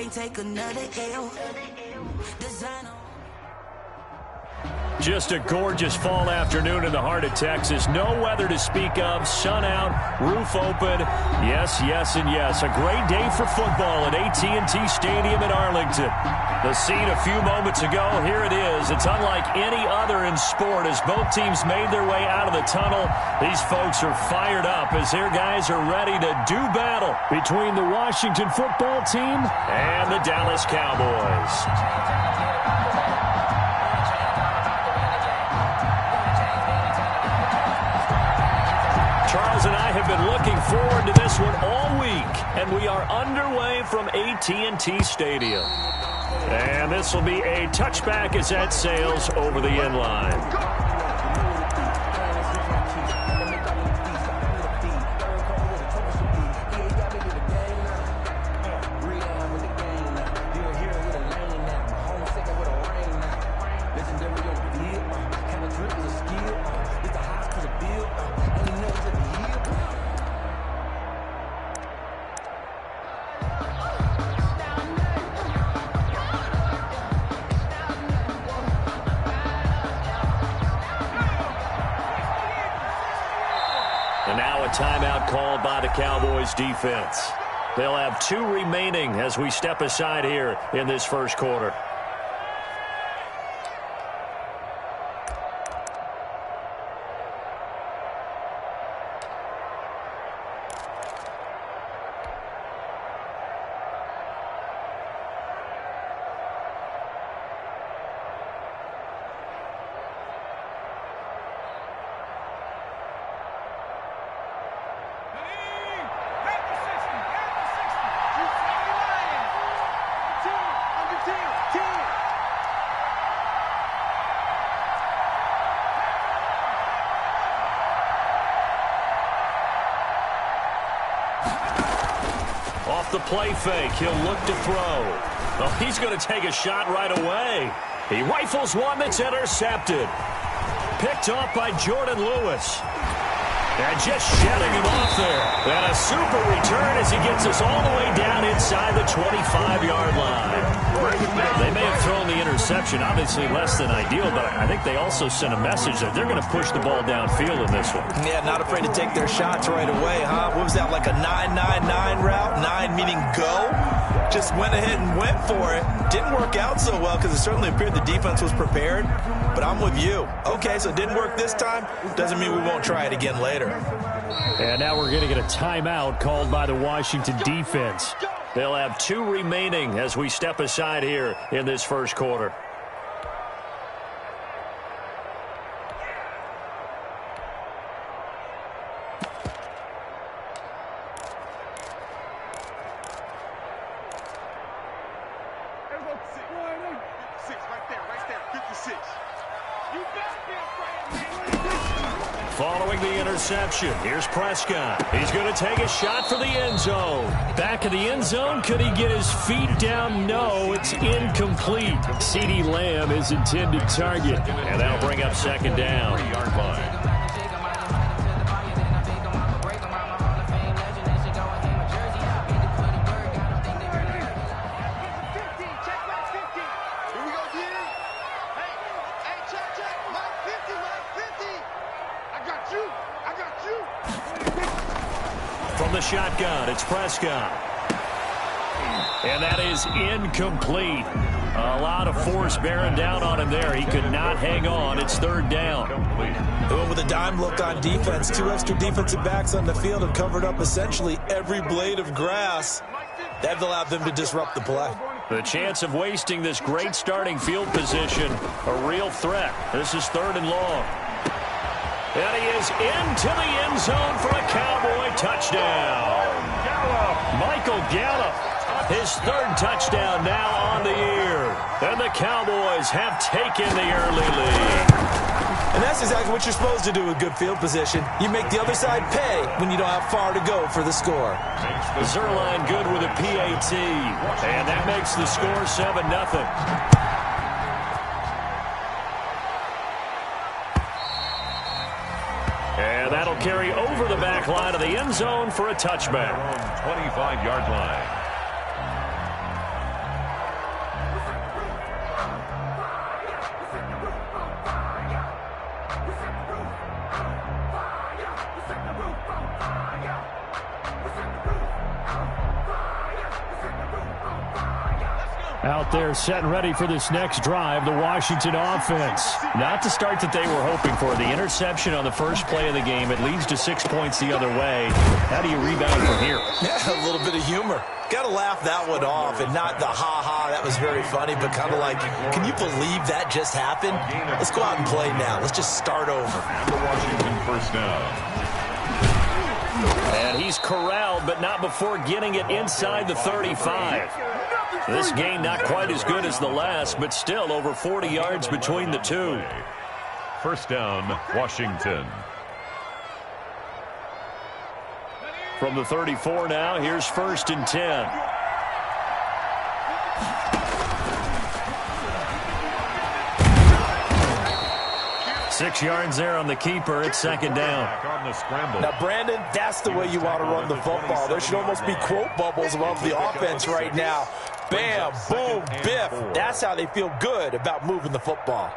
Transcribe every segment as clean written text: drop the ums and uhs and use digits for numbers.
can't take another L. Designer. Just a gorgeous fall afternoon in the heart of Texas. No weather to speak of. Sun out, roof open. Yes, yes, and yes. A great day for football at AT&T Stadium in Arlington. The scene a few moments ago, here it is. It's unlike any other in sport as both teams made their way out of the tunnel. These folks are fired up as their guys are ready to do battle between the Washington football team and the Dallas Cowboys. Charles and I have been looking forward to this one all week, and we are underway from AT&T Stadium. And this will be a touchback as that sails over the end line. And now a timeout called by the Cowboys defense. They'll have 2 remaining as we step aside here in this first quarter. Off the play fake, he'll look to throw. Oh, he's going to take a shot right away. He rifles one that's intercepted. Picked off by Jordan Lewis. And just shedding him off there. And a super return as he gets us all the way down inside the 25-yard line. They may have thrown the interception, obviously less than ideal, but I think they also sent a message that they're going to push the ball downfield in this one. Yeah, not afraid to take their shots right away, huh? What was that, like a 9-9-9 route? 9 meaning go? Just went ahead and went for it. Didn't work out so well because it certainly appeared the defense was prepared, but I'm with you. Okay, so it didn't work this time. Doesn't mean we won't try it again later. And now we're going to get a timeout called by the Washington defense. They'll have 2 remaining as we step aside here in this first quarter. Following the interception, here's Prescott. He's going to take a shot for the end zone. Back of the end zone, could he get his feet down? No, it's incomplete. CeeDee Lamb is intended target. And that'll bring up second down. 3-yard line. From the shotgun, it's Prescott. And that is incomplete. A lot of force bearing down on him there. He could not hang on. It's third down. They went with a dime look on defense. 2 extra defensive backs on the field have covered up essentially every blade of grass. That allowed them to disrupt the play. The chance of wasting this great starting field position, a real threat. This is 3rd and long. And he is into the end zone for a Cowboy touchdown. Michael Gallup, his 3rd touchdown now on the year. And the Cowboys have taken the early lead. And that's exactly what you're supposed to do with good field position. You make the other side pay when you don't have far to go for the score. Zerline good with a PAT. And that makes the score 7-0. And that'll carry over the back line of the end zone for a touchback. 25-yard line. Out there set and ready for this next drive, the Washington offense. Not the start that they were hoping for. The interception on the first play of the game. It leads to 6 points the other way. How do you rebound from here? Yeah, a little bit of humor. Got to laugh that one off and not the ha-ha, that was very funny, but kind of like, can you believe that just happened? Let's go out and play now. Let's just start over. And the Washington first down. And he's corralled, but not before getting it inside the 35. This game not quite as good as the last, but still over 40 yards between the two. First down, Washington. From the 34 now, here's 1st and 10. Six yards there on the keeper. It's 2nd down. Now, Brandon, that's the way you want to run the football. There should almost be quote bubbles above the offense right now. Bam, boom, biff. That's how they feel good about moving the football.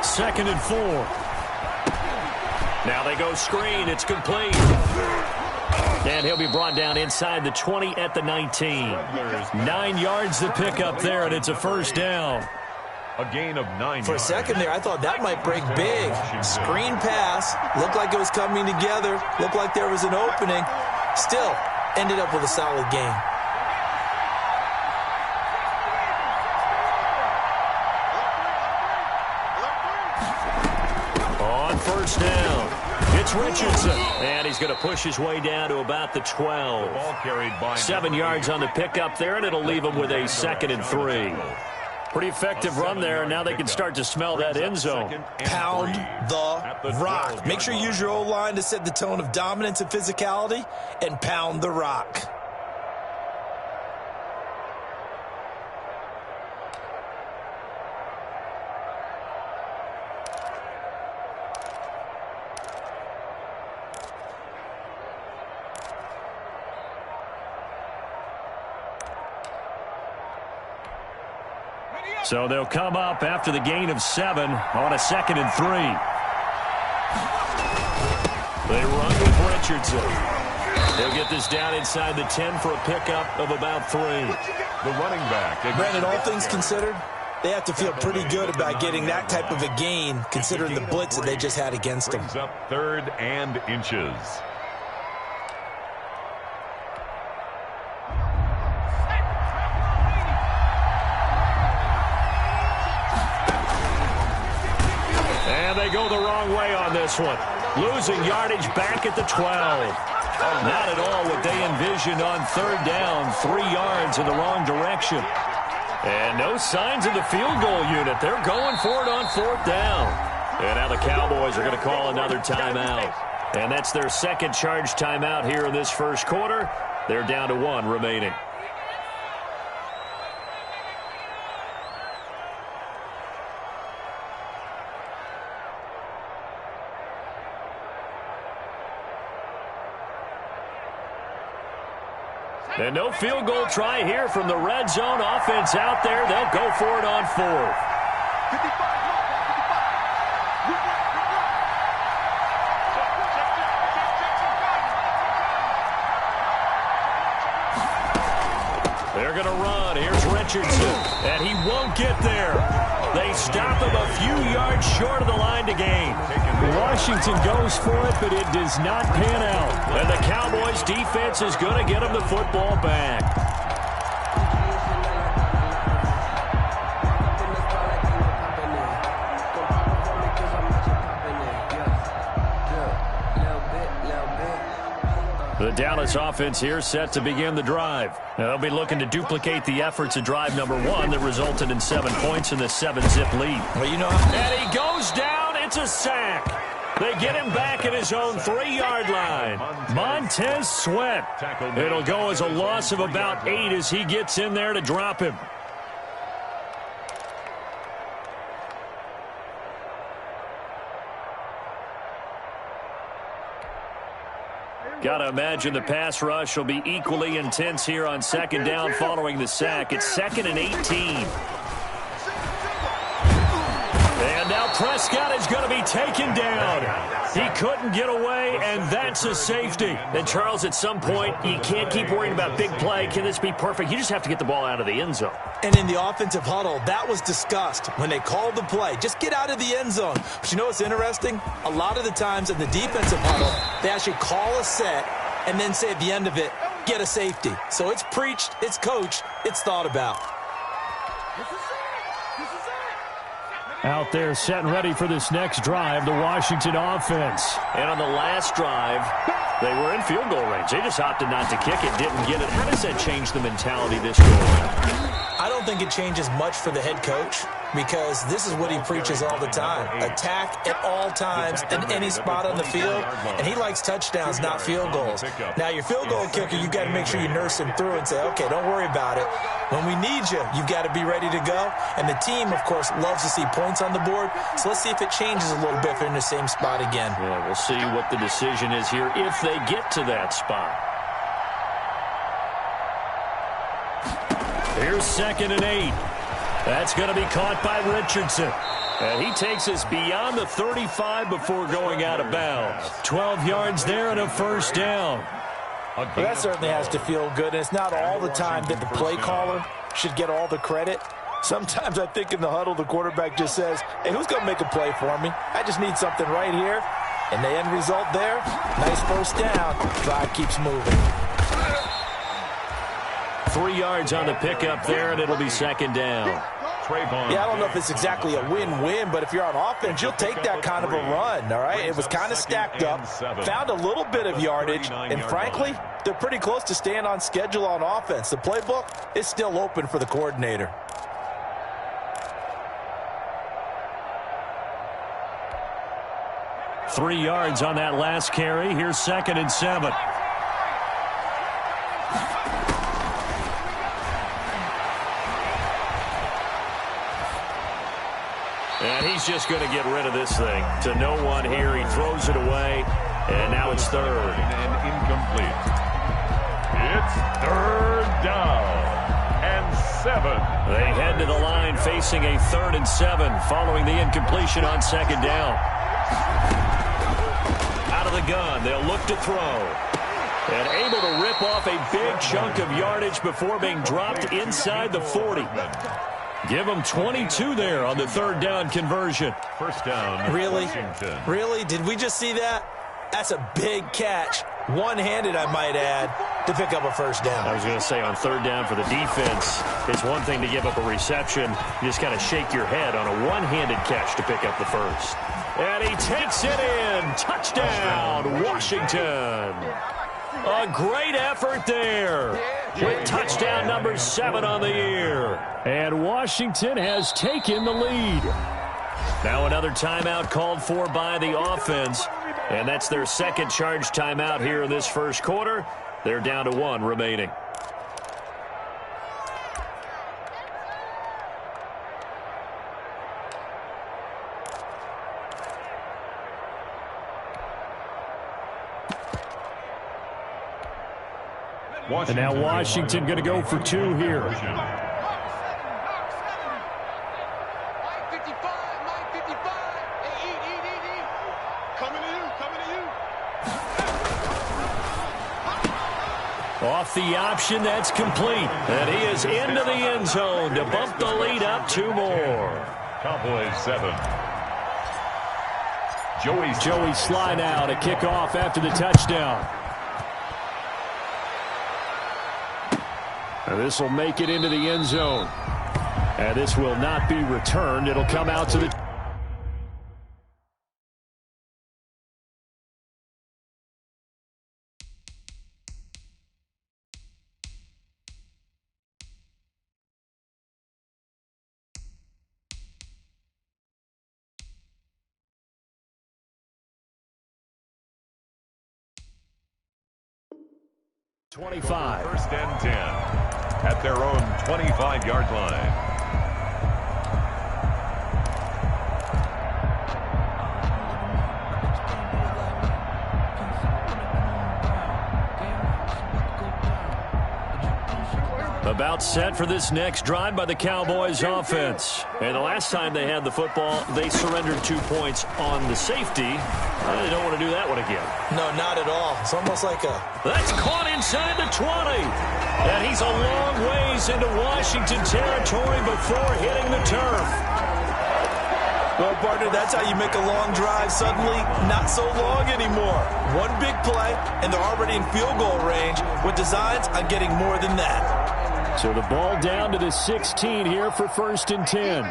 Second and 4. Now they go screen. It's complete. And he'll be brought down inside the 20 at the 19. 9 yards to pick up there, and it's a first down. A gain of 9 yards. For a second there, I thought that might break big. Screen pass. Looked like it was coming together. Looked like there was an opening. Still, ended up with a solid game. First down. It's Richardson. And he's going to push his way down to about the 12. Ball carried by 7 yards on the pickup there, and it'll leave him with a 2nd and 3. Pretty effective run there, and now they can start to smell that end zone. Pound the rock. Make sure you use your O-line to set the tone of dominance and physicality, and pound the rock. So they'll come up after the gain of 7 on a 2nd and 3. They run with Richardson. They'll get this down inside the 10 for a pickup of about 3. The running back. Brandon, all things considered, they have to feel pretty good about getting that type of a gain, considering the blitz that they just had against them. Brings up 3rd and inches. They go the wrong way on this one. Losing yardage back at the 12. Not at all what they envisioned on 3rd down. 3 yards in the wrong direction. And no signs of the field goal unit. They're going for it on 4th down. And now the Cowboys are going to call another timeout. And that's their 2nd charge timeout here in this first quarter. They're down to 1 remaining. And no field goal try here from the red zone offense out there. They'll go for it on 4th. They're going to run. Here's Richardson. And he won't get there. They stop him a few yards short of the line to gain. Washington goes for it, but it does not pan out. And the Cowboys defense is going to get him the football back. The Dallas offense here set to begin the drive. Now they'll be looking to duplicate the efforts of drive number 1 that resulted in 7 points in the 7-zip lead. Well, you know, and he goes down. It's a sack. They get him back at his own 3-yard line. Montez Sweat. It'll go as a loss of about 8 as he gets in there to drop him. Got to imagine the pass rush will be equally intense here on second down following the sack. It's 2nd and 18. And now Prescott is going to be taken down. He couldn't get away, and that's a safety. And, Charles, at some point, you can't keep worrying about big play. Can this be perfect? You just have to get the ball out of the end zone. And in the offensive huddle, that was discussed when they called the play. Just get out of the end zone. But you know what's interesting? A lot of the times in the defensive huddle, they actually call a set and then say at the end of it, get a safety. So it's preached, it's coached, it's thought about. Out there set and ready for this next drive, the Washington offense. And on the last drive, they were in field goal range. They just opted not to kick it, didn't get it. How does that change the mentality this goal? I don't think it changes much for the head coach because this is what he preaches all the time. Attack at all times in any spot on the field, and he likes touchdowns, not field goals. Now, your field goal kicker, you've got to make sure you nurse him through and say, okay, don't worry about it. When we need you, you've got to be ready to go. And the team, of course, loves to see points on the board, so let's see if it changes a little bit if they're in the same spot again. Yeah, we'll see what the decision is here if they get to that spot. Here's 2nd and 8. That's going to be caught by Richardson. And he takes us beyond the 35 before going out of bounds. 12 yards there and a first down. Well, that certainly has to feel good. And it's not all the time that the play caller should get all the credit. Sometimes I think in the huddle, the quarterback just says, hey, who's going to make a play for me? I just need something right here. And the end result there, nice first down. Drive keeps moving. 3 yards on the pickup there, and it'll be 2nd down. Yeah, I don't know if it's exactly a win-win, but if you're on offense, you'll take that kind of a run, all right? It was kind of stacked up, found a little bit of yardage, and frankly, they're pretty close to staying on schedule on offense. The playbook is still open for the coordinator. Three yards on that last carry. Here's 2nd and 7. And he's just going to get rid of this thing. To no one here. He throws it away. And now it's 3rd. And incomplete. It's 3rd down and 7. They head to the line facing a 3rd and 7 following the incompletion on 2nd down. Out of the gun. They'll look to throw. And able to rip off a big chunk of yardage before being dropped inside the 40. Give them 22 there on the 3rd down conversion. First down. Really? Washington. Really? Did we just see that? That's a big catch. One-handed, I might add, to pick up a first down. I was going to say on 3rd down for the defense, it's one thing to give up a reception. You just kind of shake your head on a one-handed catch to pick up the first. And he takes it in. Touchdown, Washington. A great effort there with touchdown number 7 on the year. And Washington has taken the lead. Now another timeout called for by the offense. And that's their 2nd charge timeout here in this first quarter. They're down to 1 remaining. And now Washington going to go for 2 here. Off the option, that's complete. And he is into the end zone to bump the lead up 2 more. Cowboys 7. Joey Sly now to kick off after the touchdown. And this will make it into the end zone. And this will not be returned. It'll come out to the... .25. First and 10 at their own 25-yard line. About set for this next drive by the Cowboys offense. And the last time they had the football, they surrendered 2 points on the safety. They don't want to do that one again. No, not at all. It's almost like a... That's caught inside the 20. And he's a long ways into Washington territory before hitting the turf. Well, partner, that's how you make a long drive suddenly not so long anymore. One big play, and they're already in field goal range with designs on getting more than that. So the ball down to the 16 here for 1st and 10.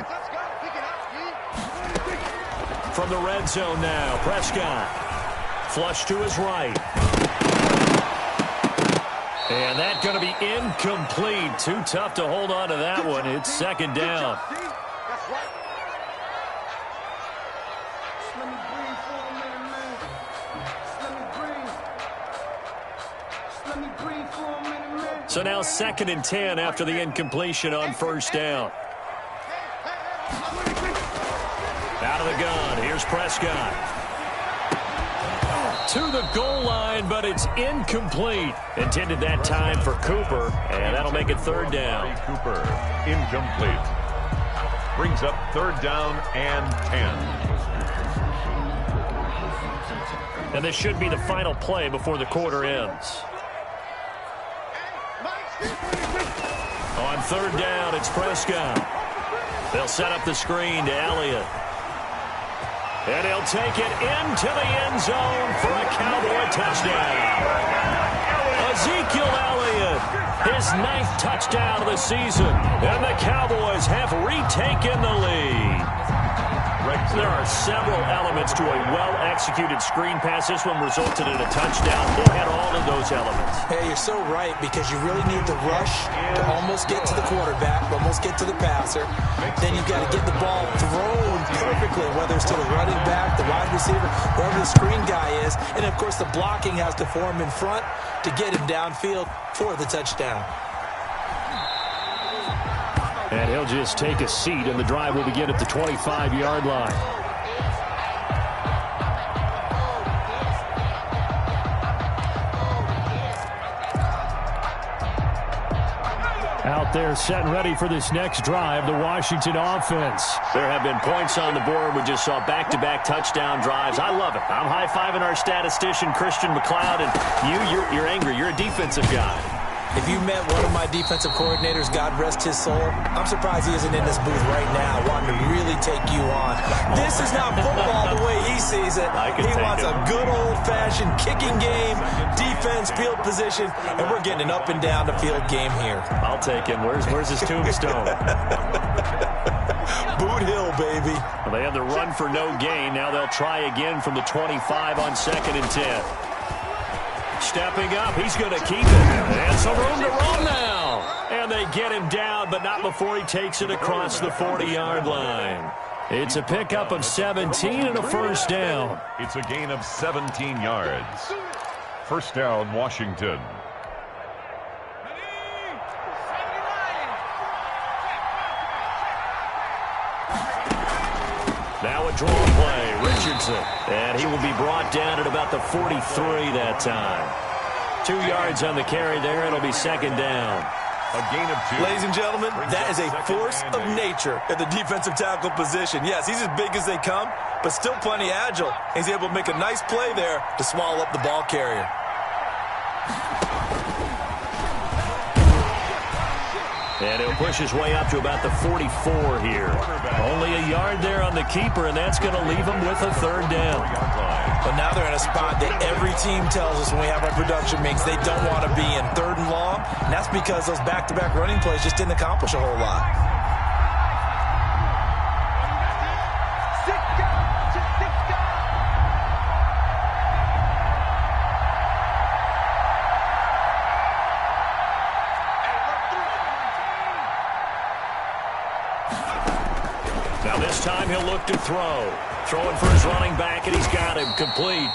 From the red zone now, Prescott. Flush to his right. And that's going to be incomplete. Too tough to hold on to that one. It's 2nd down. So now 2nd and 10 after the incompletion on 1st down. Out of the gun, here's Prescott. To the goal line, but it's incomplete. Intended that time for Cooper, and that'll make it 3rd down. Cooper, incomplete. Brings up 3rd down and 10. And this should be the final play before the quarter ends. On 3rd down, it's Prescott. They'll set up the screen to Elliott. And he'll take it into the end zone for a Cowboy touchdown. Ezekiel Elliott, his 9th touchdown of the season. And the Cowboys have retaken the lead. There are several elements to a well-executed screen pass. This one resulted in a touchdown. It had all of those elements. Hey, you're so right, because you really need the rush to almost get to the quarterback, almost get to the passer. Then you've got to get the ball thrown perfectly, whether it's to the running back, the wide receiver, wherever the screen guy is. And, of course, the blocking has to form in front to get him downfield for the touchdown. And he'll just take a seat, and the drive will begin at the 25-yard line. Out there set and ready for this next drive, the Washington offense. There have been points on the board. We just saw back-to-back touchdown drives. I love it. I'm high-fiving our statistician, Christian McLeod, and you're angry. You're a defensive guy. If you met one of my defensive coordinators, God rest his soul, I'm surprised he isn't in this booth right now wanting to really take you on. This is not football the way he sees it. He wants a good old-fashioned kicking game, defense, field position, and we're getting an up-and-down-the-field game here. I'll take him. Where's his tombstone? Boot Hill, baby. Well, they had the run for no gain. Now they'll try again from the 25 on 2nd and 10. Stepping up, he's going to keep it. And some room to run now. And they get him down, but not before he takes it across the 40-yard line. It's a pickup of 17 and a 1st down. It's a gain of 17 yards. 1st down, Washington. Now a draw play, Richardson. And he will be brought down at about the 43 that time. 2 yards on the carry there. It'll be 2nd down. A gain of 2. Ladies and gentlemen, that is a force of nature at the defensive tackle position. Yes, he's as big as they come, but still plenty agile. He's able to make a nice play there to swallow up the ball carrier. And he'll push his way up to about the 44 here. Only a yard there on the keeper, and that's going to leave him with a 3rd down. But now they're in a spot that every team tells us when we have our production meetings they don't want to be in, 3rd and long. And that's because those back-to-back running plays just didn't accomplish a whole lot. Now this time he'll look to throw. Throwing for his running back, and he's got him complete.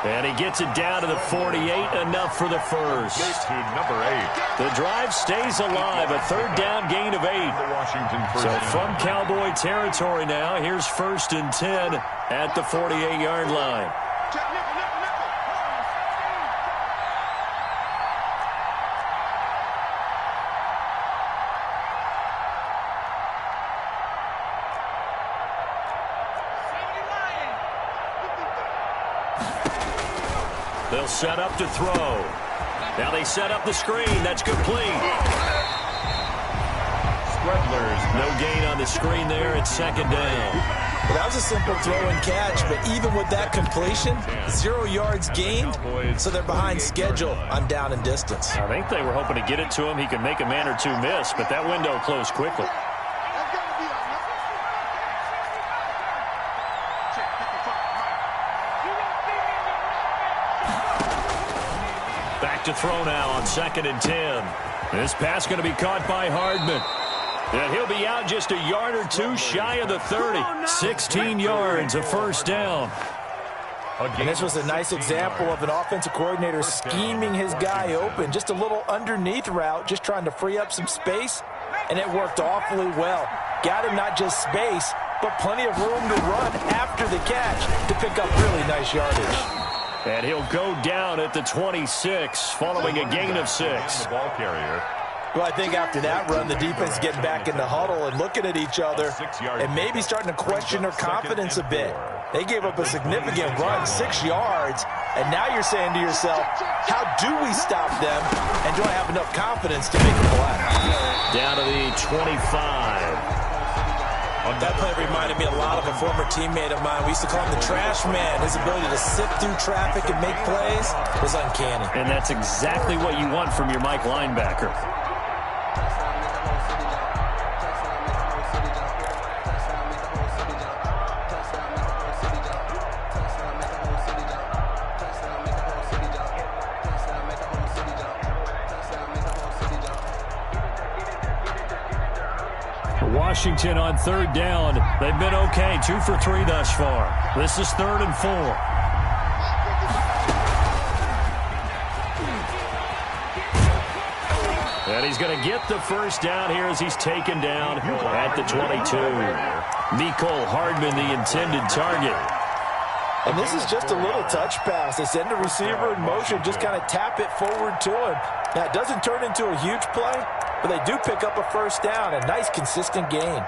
And he gets it down to the 48, enough for the first. To number 8. The drive stays alive, a 3rd down gain of 8. The Washington first So down. from Cowboy territory now, here's 1st and 10 at the 48-yard line. They'll set up to throw. Now they set up the screen. That's complete. No gain on the screen there. It's second down. Well, that was a simple throw and catch, but even with that completion, 0 yards gained, so they're behind schedule on down and distance. I think they were hoping to get it to him. He could make a man or two miss, but that window closed quickly. Back to throw now on 2nd and 10. This pass going to be caught by Hardman. And he'll be out just a yard or two shy of the 30. 16 yards, a first down. And this was a nice example of an offensive coordinator scheming his guy open. Just a little underneath route, just trying to free up some space, and it worked awfully well. Got him not just space, but plenty of room to run after the catch to pick up really nice yardage. And he'll go down at the 26, following a gain of 6. The ball carrier. Well, I think after that run, the defense getting back in the huddle and looking at each other and maybe starting to question their confidence a bit. They gave up a significant run, 6 yards, and now you're saying to yourself, how do we stop them, and do I have enough confidence to make a play? Down to the 25. That play reminded me a lot of a former teammate of mine. We used to call him the trash man. His ability to sift through traffic and make plays was uncanny. And that's exactly what you want from your Mike linebacker. Washington on 3rd down. They've been okay, 2 for 3 thus far. This is 3rd and 4. And he's going to get the first down here as he's taken down at the 22. Mecole Hardman, the intended target. And this is just a little touch pass. They send the receiver in motion, just kind of tap it forward to him. Now, it doesn't turn into a huge play, but they do pick up a first down, a nice, consistent gain.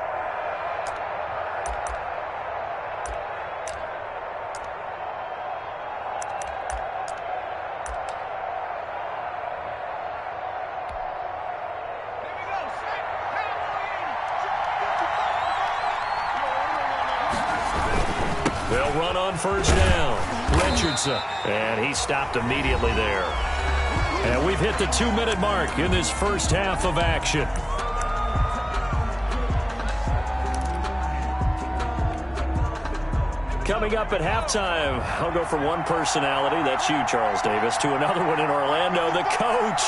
They'll run on first down. Richardson, and he stopped immediately there. And we've hit the 2-minute mark in this first half of action. Coming up at halftime, I'll go from one personality, that's you, Charles Davis, to another one in Orlando, the coach.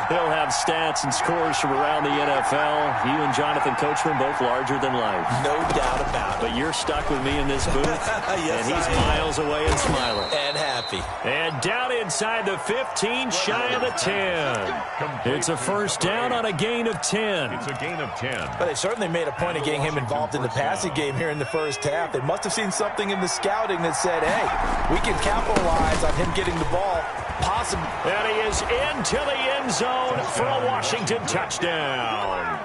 He'll have stats and scores from around the NFL. You and Jonathan Coachman, both larger than life. No doubt about it. But you're stuck with me in this booth, yes, and he's miles away and smiling. And happy. And down inside the 15, shy of the 10. It's a first down on a gain of 10. It's a gain of 10. But they certainly made a point of getting him involved in the passing game here in the first half. They must have seen something in the scouting that said, hey, we can capitalize on him getting the ball. Possibly. And he is into the end zone for a Washington touchdown.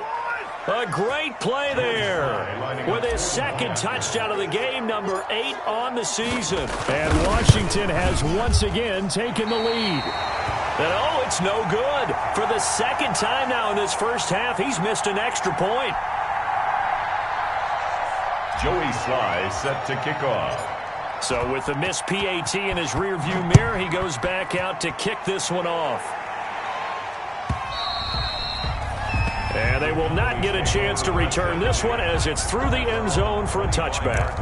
A great play there with his second touchdown of the game, number 8 on the season. And Washington has once again taken the lead. And oh, it's no good. For the second time now in this first half, he's missed an extra point. Joey Sly set to kick off. So with the missed PAT in his rearview mirror, he goes back out to kick this one off. And they will not get a chance to return this one as it's through the end zone for a touchback.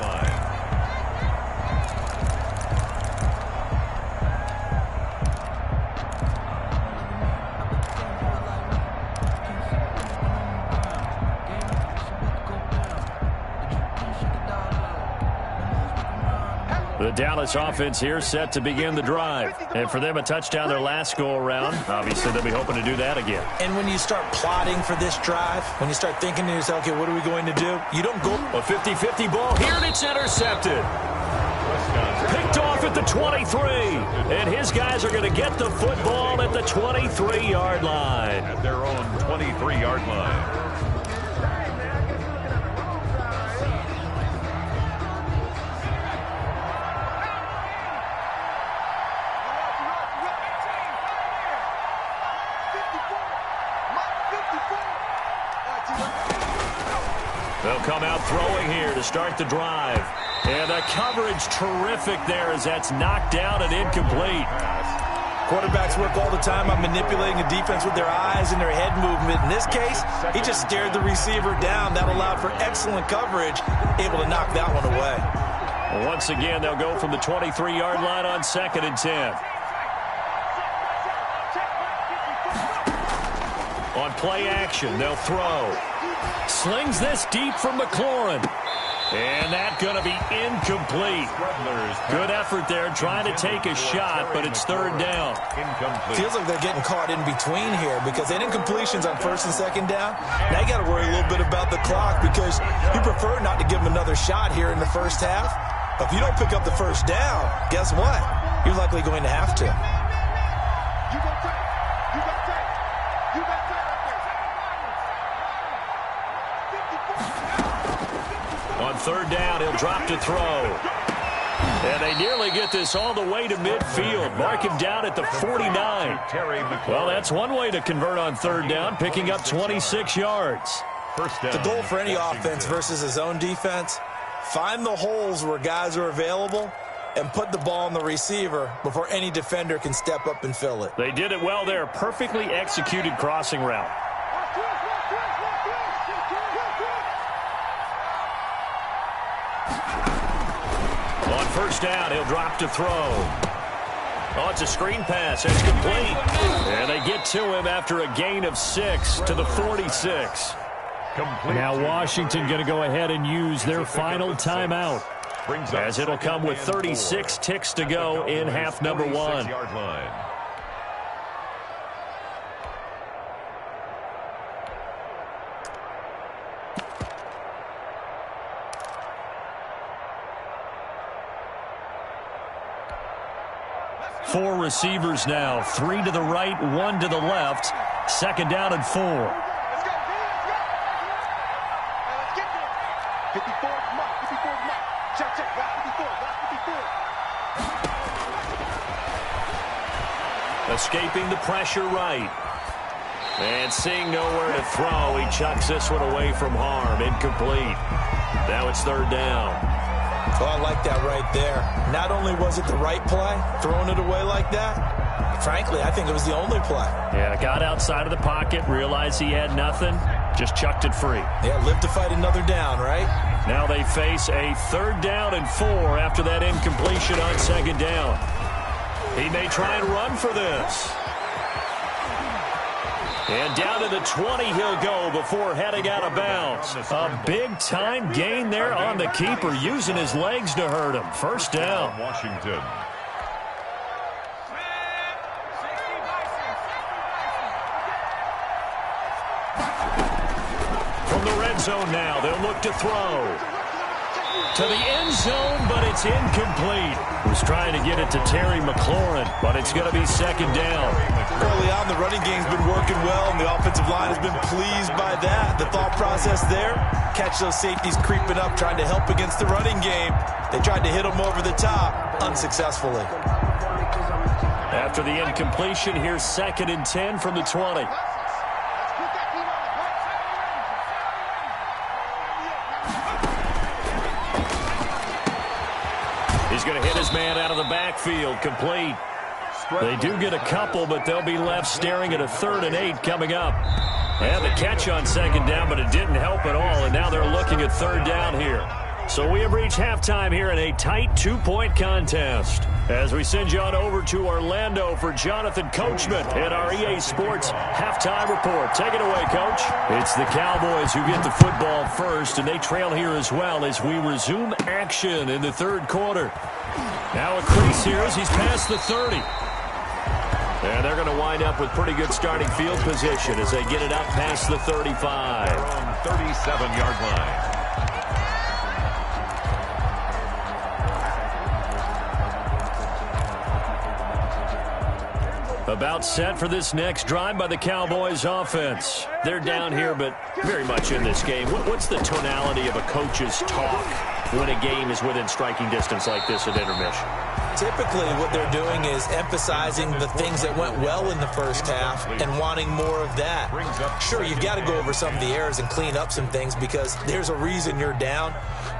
The Dallas offense here set to begin the drive. And for them, a touchdown their last go-around. Obviously, they'll be hoping to do that again. And when you start plotting for this drive, when you start thinking to yourself, okay, what are we going to do? You don't go. A 50-50 ball here, and it's intercepted. Picked off at the 23. And his guys are going to get the football at the 23-yard line. At their own 23-yard line. They'll come out throwing here to start the drive. And the coverage terrific there as that's knocked down and incomplete. Quarterbacks work all the time on manipulating the defense with their eyes and their head movement. In this case, he just stared the receiver down. That allowed for excellent coverage, able to knock that one away. Once again, they'll go from the 23-yard line on 2nd and 10. On play action, they'll throw. Slings this deep from McLaurin. And that's going to be incomplete. Good effort there trying to take a shot, but it's 3rd down. Feels like they're getting caught in between here because they didn't completions on 1st and 2nd down. Now you got to worry a little bit about the clock because you prefer not to give them another shot here in the first half. But if you don't pick up the 1st down, guess what? You're likely going to have to. On 3rd down, he'll drop to throw. And they nearly get this all the way to midfield. Mark him down at the 49. Well, that's one way to convert on 3rd down, picking up 26 yards. The goal for any offense versus his own defense, find the holes where guys are available and put the ball on the receiver before any defender can step up and fill it. They did it well there. Perfectly executed crossing route. On 1st down, he'll drop to throw. Oh, it's a screen pass. It's complete. And they get to him after a gain of 6 to the 46. Now Washington going to go ahead and use their final timeout, as it'll come with 36 ticks to go in half number 1. Four receivers now, 3 to the right, 1 to the left. 2nd down and 4. Let's go. Let's get there. 54 mark. 54 mark. Check. Rock 54. Escaping the pressure right. And seeing nowhere to throw, he chucks this one away from harm. Incomplete. Now it's 3rd down. Oh, I like that right there. Not only was it the right play, throwing it away like that, frankly, I think it was the only play. Yeah, got outside of the pocket, realized he had nothing, just chucked it free. Yeah, live to fight another down, right? Now they face a 3rd down and 4 after that incompletion on 2nd down. He may try and run for this. And down to the 20 he'll go before heading out of bounds. A big-time gain there on the keeper, using his legs to hurt him. 1st down. Washington. From the red zone now, they'll look to throw. To the end zone, but it's incomplete. Was trying to get it to Terry McLaurin, but it's going to be 2nd down. Early on, the running game's been working well, and the offensive line has been pleased by that. The thought process there, catch those safeties creeping up, trying to help against the running game. They tried to hit them over the top, unsuccessfully. After the incompletion, here's 2nd and 10 from the 20. He's going to hit his man out of the backfield, complete. They do get a couple, but they'll be left staring at a 3rd and 8 coming up. And the catch on 2nd down, but it didn't help at all, and now they're looking at 3rd down here. So we have reached halftime here in a tight 2-point contest. As we send you on over to Orlando for Jonathan Coachman at our EA Sports Halftime Report. Take it away, Coach. It's the Cowboys who get the football first, and they trail here as well as we resume action in the 3rd quarter. Now a crease here as he's past the 30. And they're going to wind up with pretty good starting field position as they get it up past the 35. Their own 37-yard line. About set for this next drive by the Cowboys offense. They're down here, but very much in this game. What's the tonality of a coach's talk when a game is within striking distance like this at intermission? Typically, what they're doing is emphasizing the things that went well in the first half and wanting more of that. Sure, you've got to go over some of the errors and clean up some things because there's a reason you're down.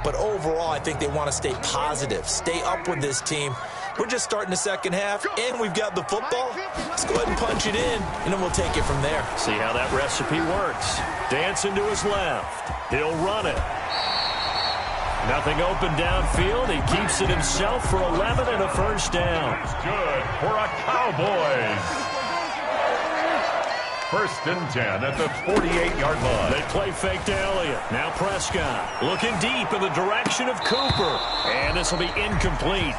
But overall, I think they want to stay positive, stay up with this team. We're just starting the second half, and we've got the football. Let's go ahead and punch it in, and then we'll take it from there. See how that recipe works. Dancing to his left. He'll run it. Nothing open downfield. He keeps it himself for 11 and a first down. It's good for a Cowboys. First and 10 at the 48-yard line. They play fake to Elliott. Now Prescott looking deep in the direction of Cooper. And this will be incomplete.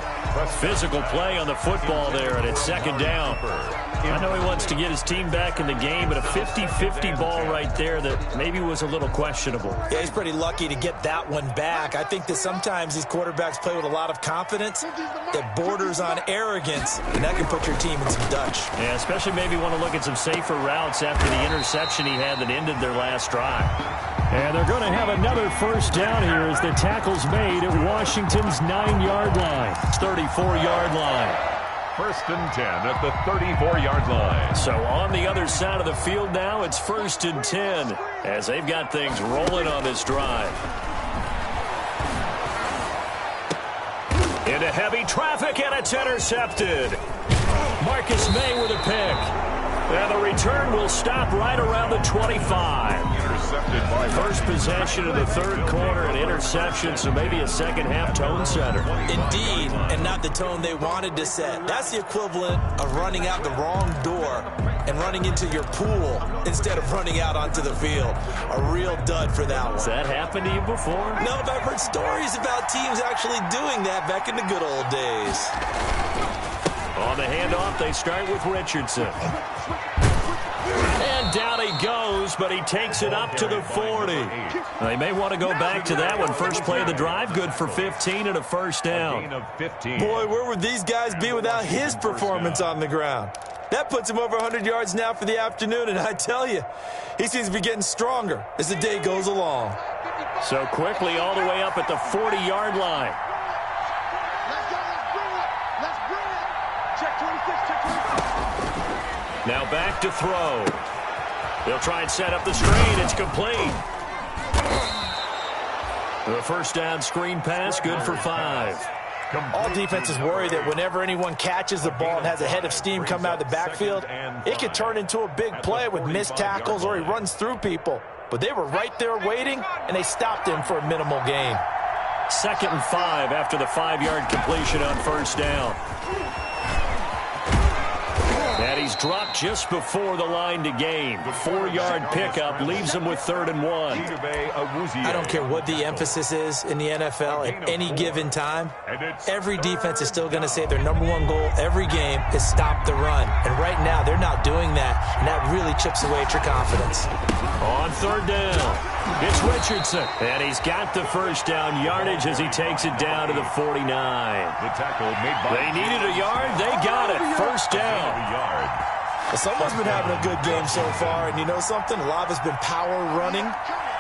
Physical play on the football there, and it's second down. I know he wants to get his team back in the game, but a 50-50 ball right there that maybe was a little questionable. Yeah, he's pretty lucky to get that one back. I think that sometimes these quarterbacks play with a lot of confidence that borders on arrogance, and that can put your team in some Dutch. Yeah, especially maybe want to look at some safer routes after the interception he had that ended their last drive. And they're going to have another first down here as the tackle's made at Washington's 9-yard line. 34-yard line. First and 10 at the 34-yard line. So on the other side of the field now, it's first and 10 as they've got things rolling on this drive. Into heavy traffic, and it's intercepted. Marcus May with a pick. And the return will stop right around the 25. Intercepted by First possession of the third quarter, an interception, so maybe a second-half tone setter. Indeed, and not the tone they wanted to set. That's the equivalent of running out the wrong door and running into your pool instead of running out onto the field. A real dud for that one. Has that happened to you before? No, but I've heard stories about teams actually doing that back in the good old days. On the handoff, they start with Richardson. And down he goes, but he takes it up to the 40. They may want to go back to that one. First play of the drive, good for 15 and a first down. Boy, where would these guys be without his performance on the ground? That puts him over 100 yards now for the afternoon, and I tell you, he seems to be getting stronger as the day goes along. So quickly all the way up at the 40-yard line. Now back to throw. They'll try and set up the screen. It's complete. The first down screen pass, good for 5. All defenses worry that whenever anyone catches the ball and has a head of steam come out of the backfield, it could turn into a big play with missed tackles or he runs through people. But they were right there waiting, and they stopped him for a minimal gain. 2nd and 5 after the 5-yard completion on first down. And he's dropped just before the line to gain. 4-yard pickup leaves him with 3rd and 1. I don't care what the emphasis is in the NFL at any given time. Every defense is still going to say their #1 goal every game is stop the run. And right now, they're not doing that, and that really chips away at your confidence. On 3rd down, it's Richardson. And he's got the first down yardage as he takes it down to the 49. The tackle made by They needed a yard. They got it. First down. Well, someone's been having a good game so far, and you know something? A lot of it's been power running.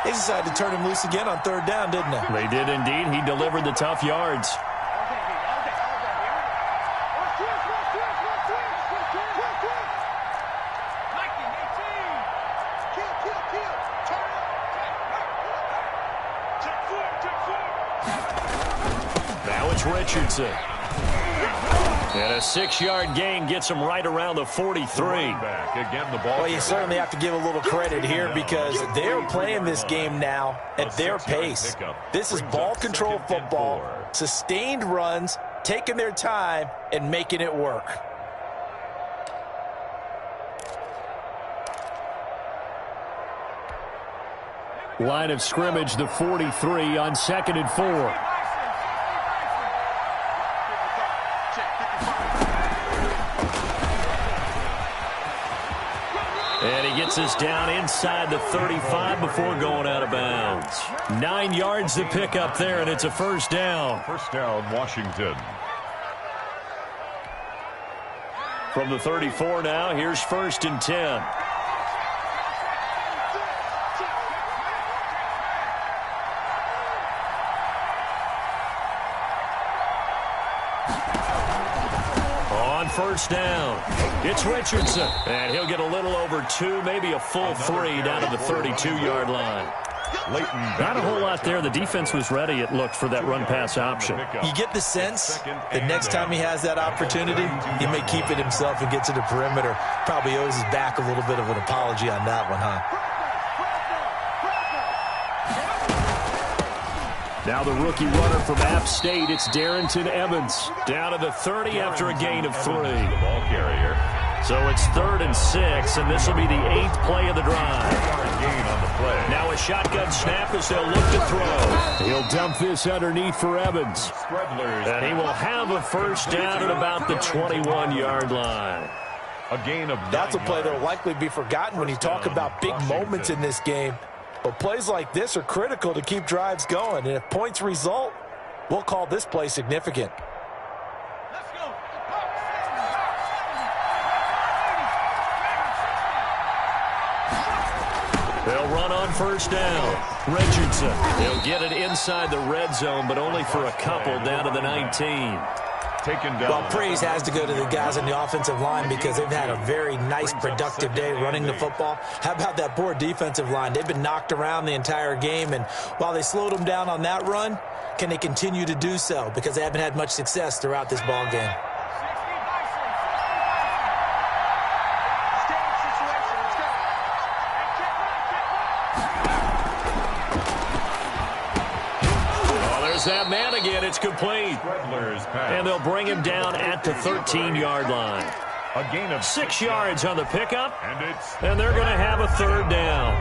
They decided to turn him loose again on 3rd down, didn't they? They did indeed. He delivered the tough yards. Now it's Richardson. And a 6-yard gain gets him right around the 43. Again, the ball. Well, you certainly have to give a little credit here because they're playing this game now at their pace. This is ball control football, sustained runs, taking their time, and making it work. Line of scrimmage, the 43 on 2nd and 4. And he gets us down inside the 35 before going out of bounds. 9 yards to pick up there, and it's a first down. First down, Washington. From the 34 now, here's 1st and 10. On first down, it's Richardson. And he'll get a little over 2, maybe a full 3 down to the 32-yard line. Not a whole lot there. The defense was ready, it looked, for that run-pass option. You get the sense that next time he has that opportunity, he may keep it himself and get to the perimeter. Probably owes his back a little bit of an apology on that one, huh? Now the rookie runner from App State, it's Darrington Evans. Down to the 30 after a gain of 3. The ball carrier. So it's 3rd and 6, and this will be the 8th play of the drive. Gain on the play. Now a shotgun snap as they'll look to throw. He'll dump this underneath for Evans. And he will have a first down at about the 21-yard line. A gain of 9 That's a play that will yards. likely be forgotten when you talk about big moments in this game. But plays like this are critical to keep drives going. And if points result, we'll call this play significant. They'll run on first down. Richardson. He'll get it inside the red zone, but only for a couple down to the 19. Taken down. Well, praise has to go to the guys on the offensive line because they've had a very nice, productive day running the football. How about that poor defensive line? They've been knocked around the entire game, and while they slowed them down on that run, can they continue to do so? Because they haven't had much success throughout this ball game. That man again, it's complete. And they'll bring him down at the 13-yard line. A gain of 6 yards on the pickup, and they're going to have a 3rd down.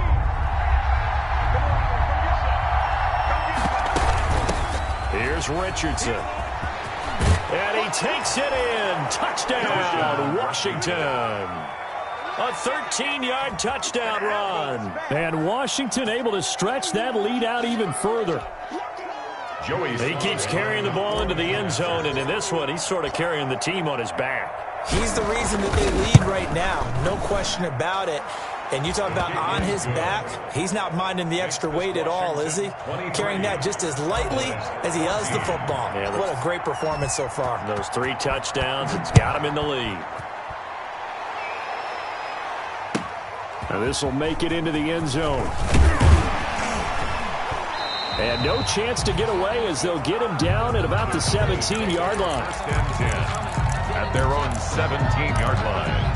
Here's Richardson. And he takes it in. Touchdown, Washington. A 13-yard touchdown run. And Washington able to stretch that lead out even further. He keeps carrying the ball into the end zone, and in this one, he's sort of carrying the team on his back. He's the reason that they lead right now, no question about it. And you talk about on his back, he's not minding the extra weight at all, is he? Carrying that just as lightly as he does the football. Yeah, what a great performance so far. Those 3 touchdowns, it's got him in the lead. Now this will make it into the end zone. And no chance to get away as they'll get him down at about the 17-yard line. At their own 17-yard line.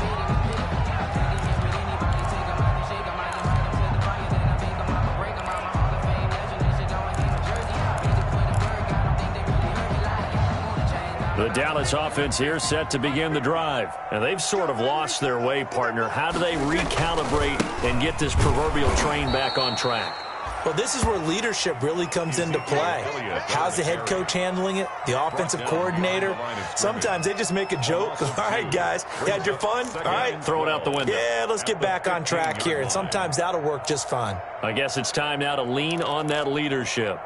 The Dallas offense here set to begin the drive. And they've sort of lost their way, partner. How do they recalibrate and get this proverbial train back on track? Well, this is where leadership really comes into play. How's the head coach handling it? The offensive coordinator? Sometimes they just make a joke. All right, guys, you had your fun? All right. Throw it out the window. Yeah, let's get back on track here. And sometimes that'll work just fine. I guess it's time now to lean on that leadership.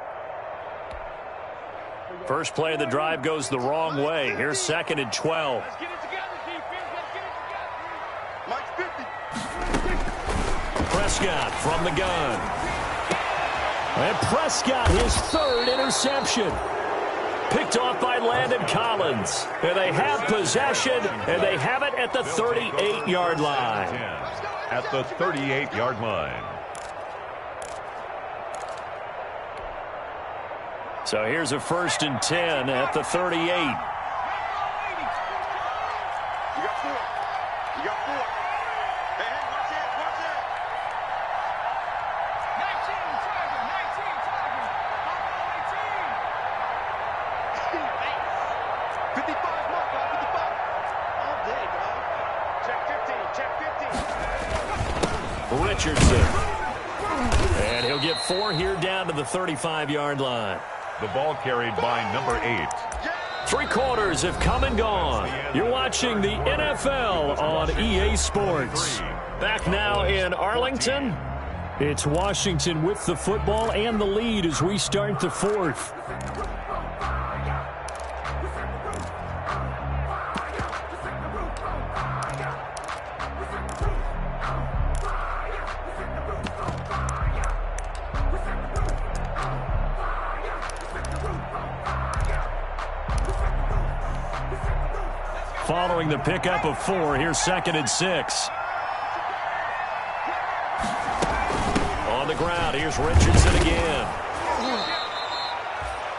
First play of the drive goes the wrong way. Here's 2nd and 12. Prescott from the gun. And Prescott, his 3rd interception. Picked off by Landon Collins. And they have possession, and they have it at the 38-yard line. At the 38-yard line. So here's a 1st and 10 at the 38. You got 4. You got 4. Hey, watch it, watch it. 19 target, 55 mark, 55. All day, dog. Check 15, check 15. Richardson. And he'll get 4 here down to the 35-yard line. The ball carried by number 8. 3 quarters have come and gone. You're watching the NFL on EA Sports. Back now in Arlington. It's Washington with the football and the lead as we start the 4th. following the pickup of 4. Here's 2nd and 6. On the ground, here's Richardson again.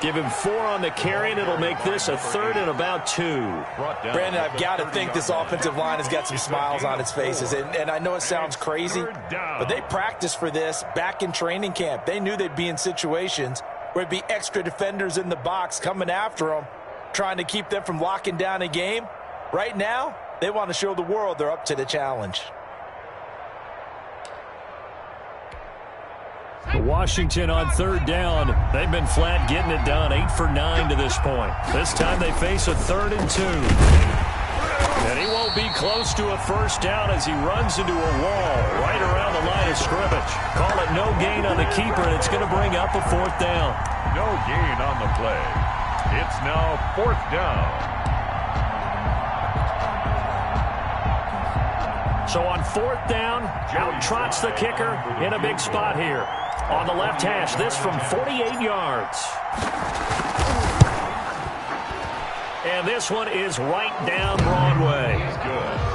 Give him 4 on the carry, and it'll make this a 3rd and about 2. Brandon, I've got to think this offensive line has got some smiles on its faces. And I know it sounds crazy, but they practiced for this back in training camp. They knew they'd be in situations where it'd be extra defenders in the box coming after them, trying to keep them from locking down a game. Right now, they want to show the world they're up to the challenge. Washington on 3rd down. They've been flat getting it done. 8 for 9 to this point. This time they face a 3rd and 2. And he won't be close to a 1st down as he runs into a wall right around the line of scrimmage. Call it no gain on the keeper, and it's going to bring up a 4th down. No gain on the play. It's now 4th down. So on 4th down, out trots the kicker in a big spot here. On the left hash, this from 48 yards. And this one is right down Broadway.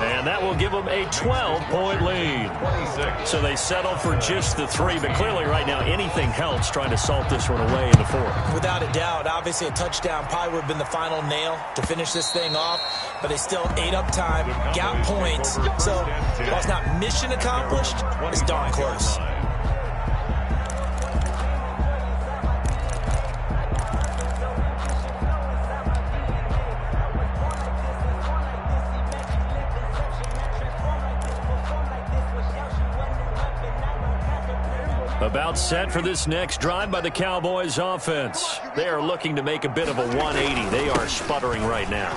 And that will give them a 12-point lead. So they settle for just the 3. But clearly right now anything helps trying to salt this one away in the 4th. Without a doubt, obviously a touchdown probably would have been the final nail to finish this thing off. But they still ate up time, got points. So while it's not mission accomplished, it's darn close. About set for this next drive by the Cowboys offense. They are looking to make a bit of a 180. They are sputtering right now.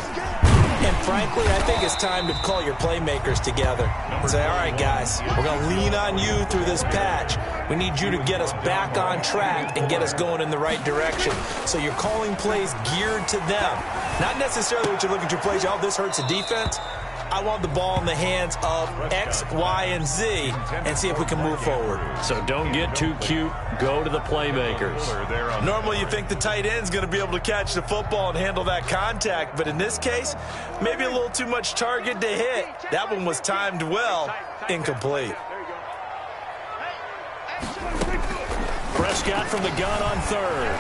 And frankly, I think it's time to call your playmakers together and say, all right, guys, we're going to lean on you through this patch. We need you to get us back on track and get us going in the right direction. So you're calling plays geared to them. Not necessarily what you're looking to plays. Oh, this hurts the defense. I want the ball in the hands of X, Y, and Z and see if we can move forward. So don't get too cute. Go to the playmakers. Normally you think the tight end's going to be able to catch the football and handle that contact, but in this case, maybe a little too much target to hit. That one was timed well, incomplete. Prescott from the gun on 3rd.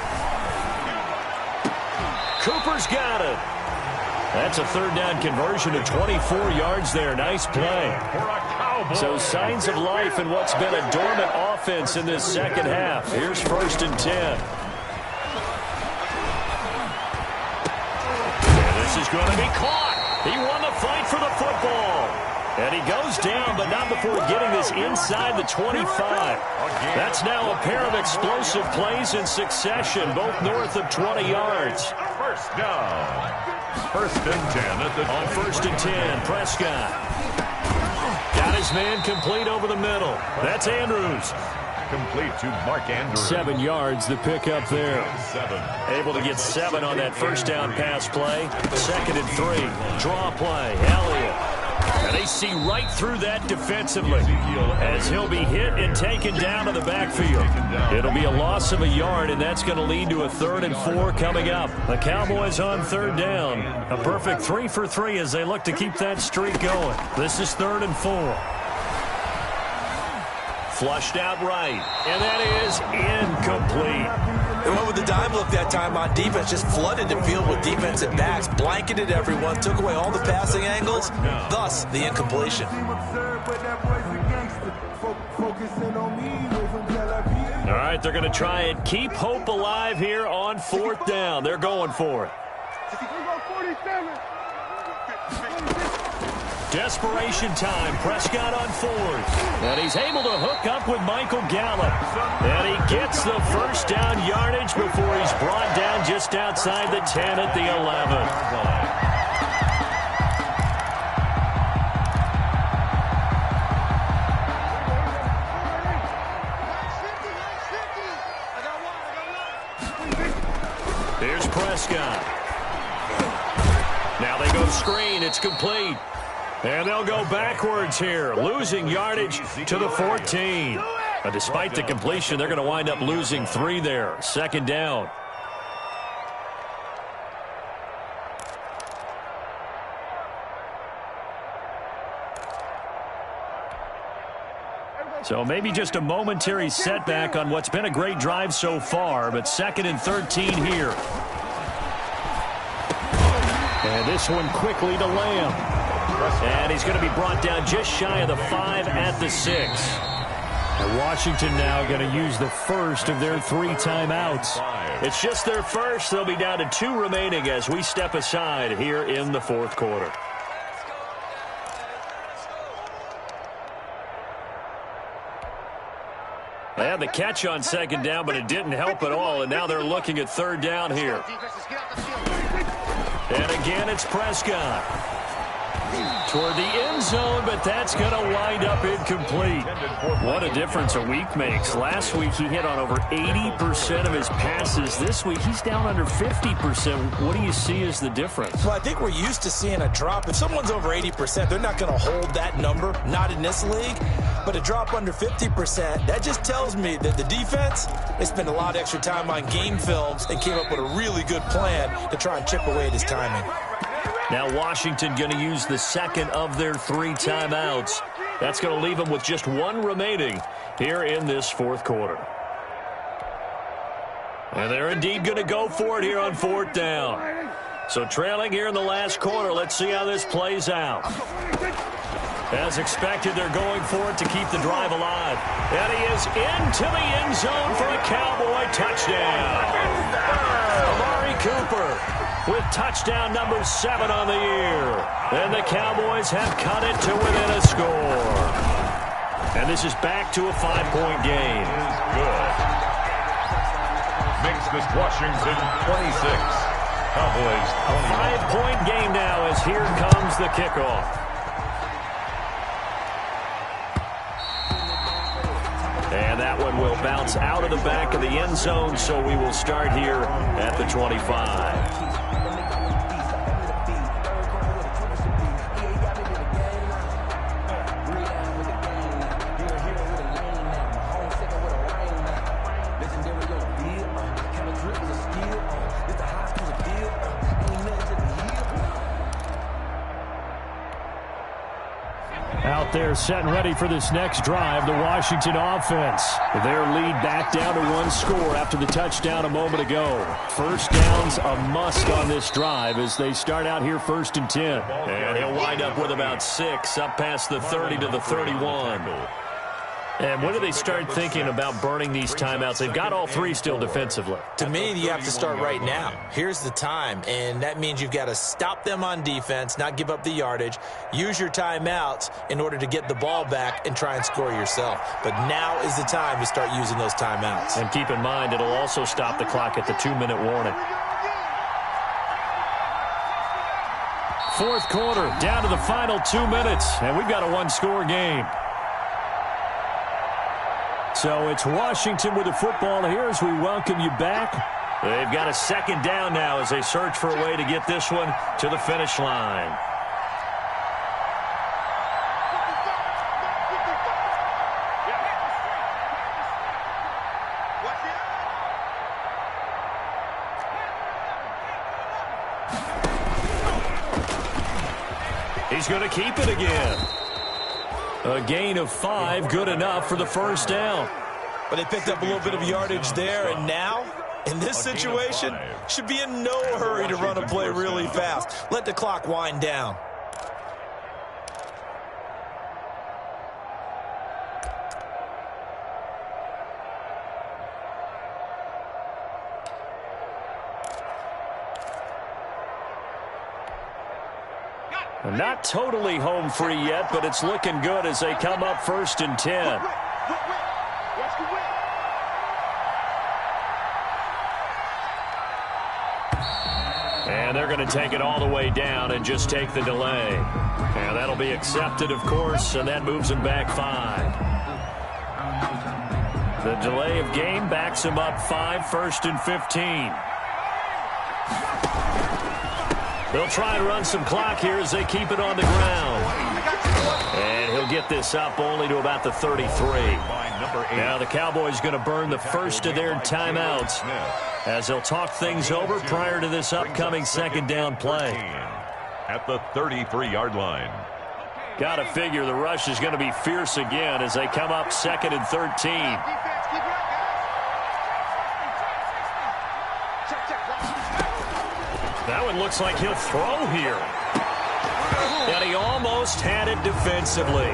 Cooper's got it. That's a 3rd down conversion of 24 yards there. Nice play. So signs of life in what's been a dormant offense in this 2nd half. Here's 1st and 10. And this is going to be caught. He won the fight for the football. And he goes down, but not before getting this inside the 25. That's now a pair of explosive plays in succession, both north of 20 yards. 1st down. 1st and 10 at the on 1st and 10, Prescott. Got his man complete over the middle. That's Andrews. Complete to Mark Andrews. 7 yards, the pickup there. 7. Able to get 7 on that 1st down pass play. 2nd and 3. Draw play. Elliott. And they see right through that defensively as he'll be hit and taken down to the backfield. It'll be a loss of a yard, and that's going to lead to a 3rd and 4 coming up. The Cowboys on 3rd down. A perfect 3 for 3 as they look to keep that streak going. This is 3rd and 4. Flushed out right, and that is incomplete. They went with the dime look that time on defense, just flooded the field with defensive backs, blanketed everyone, took away all the passing angles, thus the incompletion. All right, they're going to try and keep hope alive here on 4th down. They're going for it. Desperation time. Prescott on 4th. And he's able to hook up with Michael Gallup. And he gets the 1st down yardage before he's brought down just outside the 10 at the 11. Here's Prescott. Now they go screen. It's complete. And they'll go backwards here, losing yardage to the 14. But despite the completion, they're going to wind up losing 3 there. 2nd down. So maybe just a momentary setback on what's been a great drive so far, but 2nd and 13 here. And this one quickly to Lamb. And he's going to be brought down just shy of the 5 at the 6. And Washington now going to use the first of their 3 timeouts. It's just their first. They'll be down to 2 remaining as we step aside here in the 4th quarter. They had the catch on 2nd down, but it didn't help at all, and now they're looking at 3rd down here. And again, it's Prescott. Toward the end zone, but that's going to wind up incomplete. What a difference a week makes. Last week, he hit on over 80% of his passes. This week, he's down under 50%. What do you see as the difference? Well, I think we're used to seeing a drop. If someone's over 80%, they're not going to hold that number, not in this league. But a drop under 50%, that just tells me that the defense, they spent a lot of extra time on game films and came up with a really good plan to try and chip away at his timing. Now Washington going to use the 2nd of their 3 timeouts. That's going to leave them with just 1 remaining here in this 4th quarter. And they're indeed going to go for it here on 4th down. So trailing here in the last quarter, let's see how this plays out. As expected, they're going for it to keep the drive alive. And he is into the end zone for a Cowboy touchdown. Amari Cooper with touchdown number 7 on the year. And the Cowboys have cut it to within a score. And this is back to a 5-point game. Good. Makes this Washington 26. Cowboys 20. 5-point game now as here comes the kickoff. And that one will bounce out of the back of the end zone, so we will start here at the 25. Out there set and ready for this next drive, the Washington offense. Their lead back down to 1 score after the touchdown a moment ago. 1st down's a must on this drive as they start out here 1st and 10. And he'll wind up with about 6 up past the 30 to the 31. And when do they start thinking about burning these timeouts? They've got all 3 still defensively. To me, you have to start right now. Here's the time, and that means you've got to stop them on defense, not give up the yardage, use your timeouts in order to get the ball back and try and score yourself. But now is the time to start using those timeouts. And keep in mind, it'll also stop the clock at the 2-minute warning. 4th quarter, down to the final 2 minutes, and we've got a 1-score game. So it's Washington with the football here as we welcome you back. They've got a 2nd down now as they search for a way to get this one to the finish line. He's going to keep it again. A gain of 5, good enough for the 1st down. But they picked up a little bit of yardage there, and now, in this situation, should be in no hurry to run a play really fast. Let the clock wind down. Not totally home free yet, but it's looking good as they come up 1st and 10. And they're going to take it all the way down and just take the delay. And that'll be accepted, of course, and that moves them back 5. The delay of game backs them up 5, 1st and 15. They'll try and run some clock here as they keep it on the ground. And he'll get this up only to about the 33. Now the Cowboys going to burn the first of their timeouts as they'll talk things over prior to this upcoming 2nd down play. At the 33-yard line. Got to figure the rush is going to be fierce again as they come up 2nd and 13. That one looks like he'll throw here. And he almost had it defensively.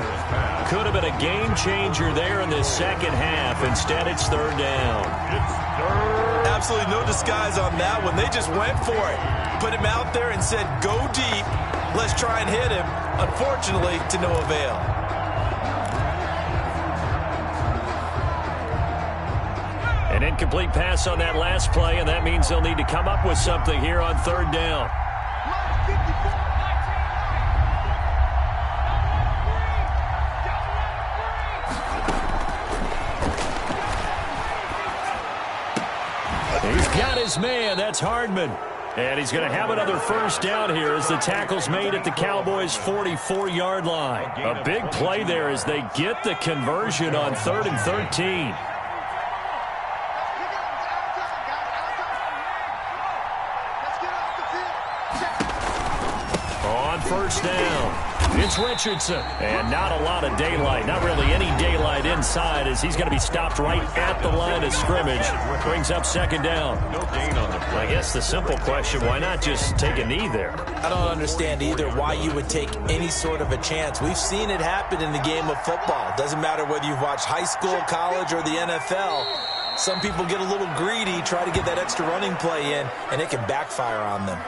Could have been a game changer there in the second half. Instead, it's 3rd down. Absolutely no disguise on that one. They just went for it. Put him out there and said, go deep. Let's try and hit him. Unfortunately, to no avail. An incomplete pass on that last play, and that means they'll need to come up with something here on 3rd down. He's got his man. That's Hardman. And he's going to have another 1st down here as the tackle's made at the Cowboys' 44-yard line. A big play there as they get the conversion on 3rd and 13. On 1st down, it's Richardson. And not a lot of daylight, not really any daylight inside as he's going to be stopped right at the line of scrimmage. Brings up 2nd down. No gain on the play. I guess the simple question, why not just take a knee there? I don't understand either why you would take any sort of a chance. We've seen it happen in the game of football. Doesn't matter whether you've watched high school, college, or the NFL. Some people get a little greedy, try to get that extra running play in, and it can backfire on them.